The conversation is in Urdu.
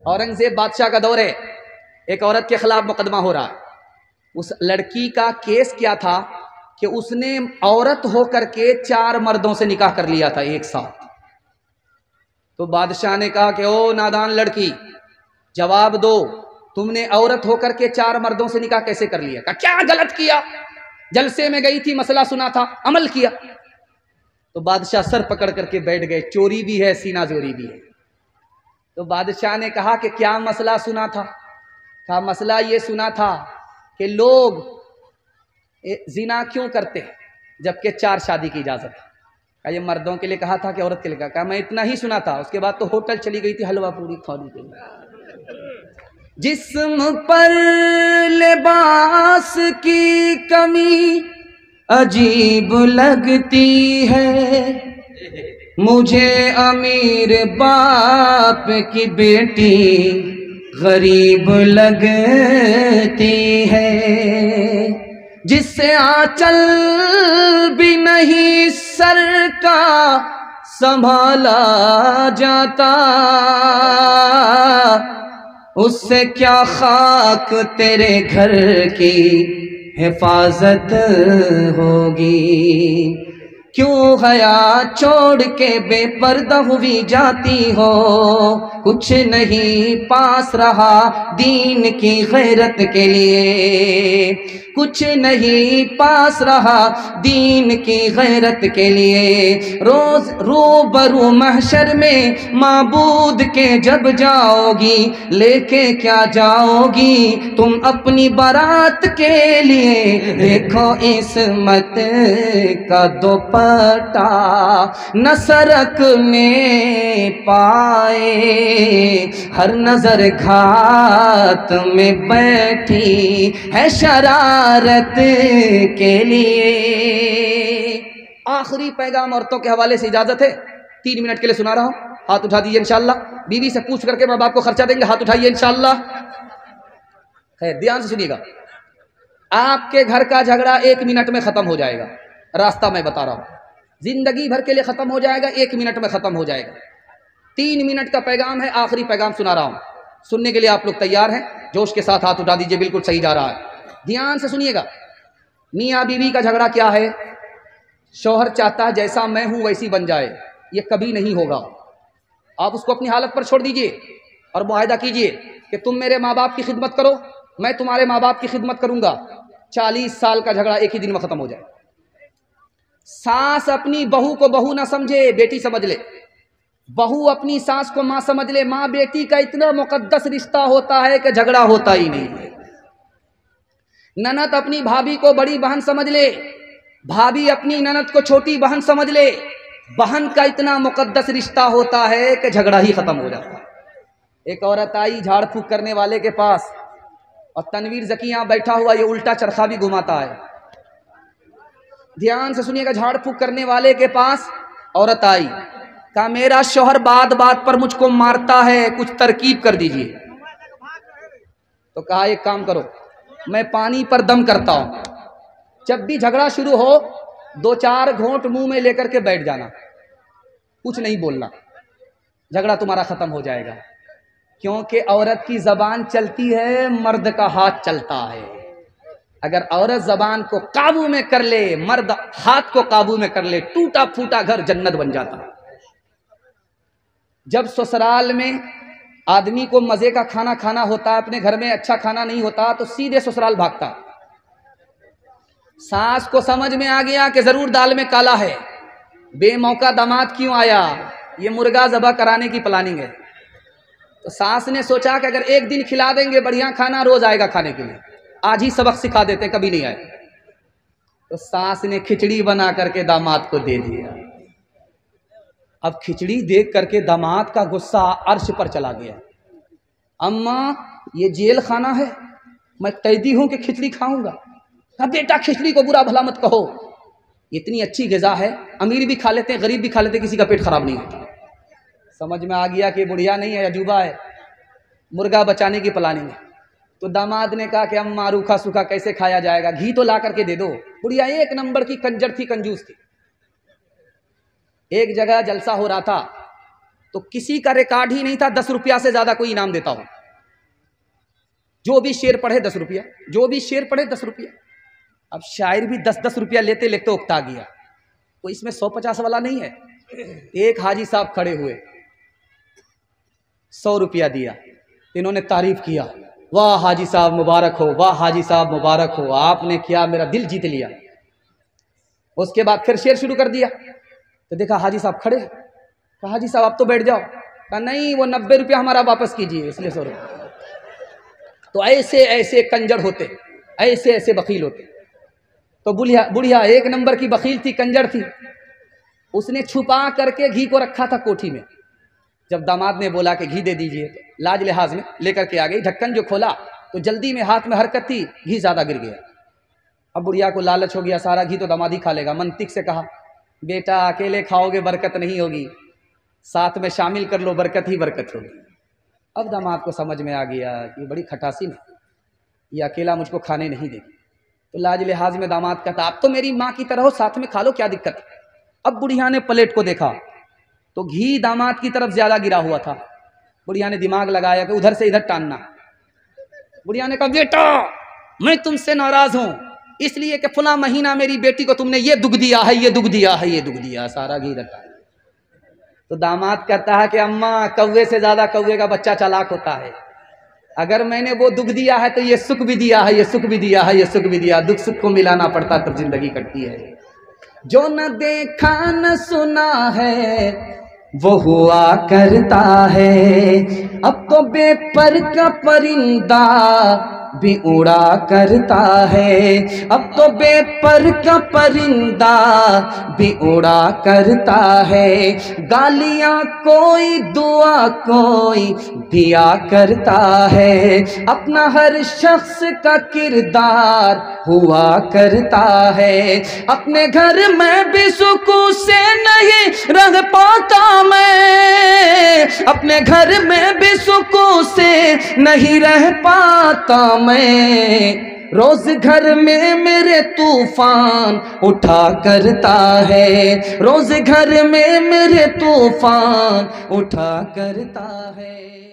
اورنگزیب بادشاہ کا دور ہے، ایک عورت کے خلاف مقدمہ ہو رہا ہے۔ اس لڑکی کا کیس کیا تھا کہ اس نے عورت ہو کر کے 4 مردوں سے نکاح کر لیا تھا ایک ساتھ۔ تو بادشاہ نے کہا کہ او نادان لڑکی، جواب دو، تم نے عورت ہو کر کے 4 مردوں سے نکاح کیسے کر لیا؟ کہا کیا غلط کیا؟ جلسے میں گئی تھی، مسئلہ سنا تھا، عمل کیا۔ تو بادشاہ سر پکڑ کر کے بیٹھ گئے، چوری بھی ہے سینہ زوری بھی ہے۔ تو بادشاہ نے کہا کہ کیا مسئلہ سنا تھا؟ کہا مسئلہ یہ سنا تھا کہ لوگ زنا کیوں کرتے ہیں جبکہ 4 شادی کی اجازت ہے؟ کہا یہ مردوں کے لیے کہا تھا کہ عورت کے لیے کہا میں اتنا ہی سنا تھا، اس کے بعد تو ہوٹل چلی گئی تھی حلوہ پوری کھانے کے لیے۔ جسم پر لباس کی کمی عجیب لگتی ہے، مجھے امیر باپ کی بیٹی غریب لگتی ہے، جس سے آنچل بھی نہیں سر کا سنبھالا جاتا، اس سے کیا خاک تیرے گھر کی حفاظت ہوگی؟ کیوں حیا چھوڑ کے بے پردہ ہوئی جاتی ہو؟ کچھ نہیں پاس رہا دین کی غیرت کے لیے، کچھ نہیں پاس رہا دین کی غیرت کے لیے۔ روز روبرو محشر میں معبود کے جب جاؤ گی، لے کے کیا جاؤ گی تم اپنی بارات کے لیے؟ دیکھو عصمت کا دوپٹہ نہ سرکنے پائے، ہر نظر گھات میں بیٹھی ہے شرارت کے لیے۔ آخری پیغام عورتوں کے حوالے سے اجازت ہے، 3 منٹ کے لیے سنا رہا ہوں، ہاتھ اٹھا دیجیے انشاءاللہ۔ بیوی سے پوچھ کر کے ماں باپ کو خرچہ دیں گے، ہاتھ اٹھائیے انشاءاللہ۔ خیر دھیان سے سنیے گا، آپ کے گھر کا جھگڑا 1 منٹ میں ختم ہو جائے گا، راستہ میں بتا رہا ہوں، زندگی بھر کے لیے ختم ہو جائے گا، 1 منٹ میں ختم ہو جائے گا۔ 3 منٹ کا پیغام ہے، آخری پیغام سنا رہا ہوں، سننے کے لیے آپ لوگ تیار ہیں؟ جوش کے ساتھ ہاتھ اٹھا دیجیے، بالکل صحیح جا رہا ہے، دھیان سے سنیے گا۔ میاں بیوی کا جھگڑا کیا ہے؟ شوہر چاہتا ہے جیسا میں ہوں ویسی بن جائے، یہ کبھی نہیں ہوگا۔ آپ اس کو اپنی حالت پر چھوڑ دیجئے اور معاہدہ کیجئے کہ تم میرے ماں باپ کی خدمت کرو، میں تمہارے ماں باپ کی خدمت کروں گا۔ 40 سال کا جھگڑا ایک ہی دن میں ختم ہو جائے۔ ساس اپنی بہو کو بہو نہ سمجھے، بیٹی سمجھ لے، بہو اپنی ساس کو ماں سمجھ لے۔ ماں بیٹی کا اتنا مقدس رشتہ ہوتا ہے کہ جھگڑا ہوتا ہی نہیں ہے۔ نند اپنی بھابھی کو بڑی بہن سمجھ لے، بھابھی اپنی نند کو چھوٹی بہن سمجھ لے، بہن کا اتنا مقدس رشتہ ہوتا ہے کہ جھگڑا ہی ختم ہو جاتا ہے۔ ایک عورت آئی جھاڑ پھونک کرنے والے کے پاس، اور تنویر زکی یہاں بیٹھا ہوا یہ الٹا چرخا بھی گھماتا ہے، دھیان سے سنیے گا۔ جھاڑ پھونک کرنے والے کے پاس عورت آئی، کہا میرا شوہر بات بات پر مجھ کو مارتا ہے، کچھ ترکیب کر دیجئے۔ تو کہا ایک کام کرو، میں پانی پر دم کرتا ہوں، جب بھی جھگڑا شروع ہو 2-4 گھونٹ منہ میں لے کر کے بیٹھ جانا، کچھ نہیں بولنا، جھگڑا تمہارا ختم ہو جائے گا۔ کیونکہ عورت کی زبان چلتی ہے، مرد کا ہاتھ چلتا ہے۔ اگر عورت زبان کو قابو میں کر لے، مرد ہاتھ کو قابو میں کر لے، ٹوٹا پھوٹا گھر جنت بن جاتا ہے۔ جب سسرال میں آدمی کو مزے کا کھانا کھانا ہوتا ہے، اپنے گھر میں اچھا کھانا نہیں ہوتا تو سیدھے سسرال بھاگتا۔ ساس کو سمجھ میں آ گیا کہ ضرور دال میں کالا ہے، بے موقع داماد کیوں آیا، یہ مرغا ذبح کرانے کی پلاننگ ہے۔ تو ساس نے سوچا کہ اگر ایک دن کھلا دیں گے بڑھیا کھانا، روز آئے گا کھانے کے لیے، آج ہی سبق سکھا دیتے، کبھی نہیں آئے۔ تو ساس نے کھچڑی بنا کر کے داماد کو دے دیا۔ اب کھچڑی دیکھ کر کے داماد کا غصہ عرش پر چلا گیا۔ اماں یہ جیل خانہ ہے، میں قیدی ہوں کہ کھچڑی کھاؤں گا؟ کہا بیٹا کھچڑی کو برا بھلا مت کہو، اتنی اچھی غذا ہے، امیر بھی کھا لیتے ہیں، غریب بھی کھا لیتے ہیں، کسی کا پیٹ خراب نہیں ہوتا۔ سمجھ میں آ گیا کہ بڑھیا نہیں ہے، عجوبہ ہے، مرغا بچانے کی پلاننگ ہے۔ تو داماد نے کہا کہ اماں روکھا سوکھا کیسے کھایا جائے گا، گھی تو لا کر کے دے دو۔ بڑھیا 1 نمبر کی کنجر تھی، کنجوس تھی۔ ایک جگہ جلسہ ہو رہا تھا، تو کسی کا ریکارڈ ہی نہیں تھا 10 روپیہ سے زیادہ کوئی انعام دیتا ہو. جو بھی شعر پڑھے 10 روپیہ، جو بھی شعر پڑھے 10 روپیہ. اب شاعر بھی 10 روپیہ لیتے لیتے اکتا گیا. کوئی اس میں 150 والا نہیں ہے. ایک حاجی صاحب کھڑے ہوئے، 100 روپیہ دیا. انہوں نے تعریف کیا، واہ حاجی صاحب مبارک ہو، واہ حاجی صاحب مبارک ہو، آپ نے کیا میرا دل جیت لیا. اس کے بعد پھر شعر شروع کر دیا تو دیکھا حاجی صاحب کھڑے. کہا حاجی صاحب آپ تو بیٹھ جاؤ. کہا نہیں، وہ 90 روپیہ ہمارا واپس کیجیے، اس لیے 100 روپیہ. تو ایسے ایسے کنجر ہوتے، ایسے ایسے بخیل ہوتے. تو بڑھیا 1 نمبر کی بخیل تھی، کنجر تھی. اس نے چھپا کر کے گھی کو رکھا تھا کوٹھی میں. جب داماد نے بولا کہ گھی دے دیجئے تو لاج لحاظ میں لے کر کے آ گئی. ڈھکن جو کھولا تو جلدی میں ہاتھ میں حرکت تھی، گھی زیادہ گر گیا. اب بڑھیا کو لالچ ہو گیا، سارا گھی تو داماد ہی کھا لے گا. منطق سے کہا بیٹا اکیلے کھاؤ گے برکت نہیں ہوگی، ساتھ میں شامل کر لو، برکت ہی برکت ہوگی. اب داماد کو سمجھ میں آ گیا کہ یہ بڑی کھٹاسی ہے، یہ اکیلا مجھ کو کھانے نہیں دے گی. تو لاج لحاظ میں داماد کہتا آپ تو میری ماں کی طرح ہو، ساتھ میں کھا لو، کیا دقت ہے. اب بڑھیا نے پلیٹ کو دیکھا تو گھی داماد کی طرف زیادہ گرا ہوا تھا. بڑھیا نے دماغ لگایا کہ ادھر سے ادھر ٹاننا. بڑھیا نے کہا بیٹا میں تم سے ناراض ہوں، اس لیے کہ فلاں مہینہ میری بیٹی کو تم نے یہ دکھ دیا ہے، یہ دکھ دیا ہے، یہ دکھ دیا. سارا گھی ادھر ٹان. تو داماد کہتا ہے کہ اماں کوے سے زیادہ کوے کا بچہ چالاک ہوتا ہے. اگر میں نے وہ دکھ دیا ہے تو یہ سکھ بھی دیا ہے، یہ سکھ بھی دیا ہے، یہ سکھ بھی دیا. دکھ سکھ کو ملانا پڑتا تب زندگی کٹتی ہے. جو نہ دیکھا نہ سنا ہے وہ ہوا کرتا ہے، اب تو بے پر کا پرندہ بھی اڑا کرتا ہے. اب تو بے پر کا پرندہ بھی اڑا کرتا ہے. گالیاں کوئی دعا کوئی دیا کرتا ہے. اپنا ہر شخص کا کردار ہوا کرتا ہے. اپنے گھر میں بھی سکون سے نہیں رہ پاتا میں، اپنے گھر میں بھی سکون سے نہیں رہ پاتا میں. روز گھر میں میرے طوفان اٹھا کرتا ہے، روز گھر میں میرے طوفان اٹھا کرتا ہے.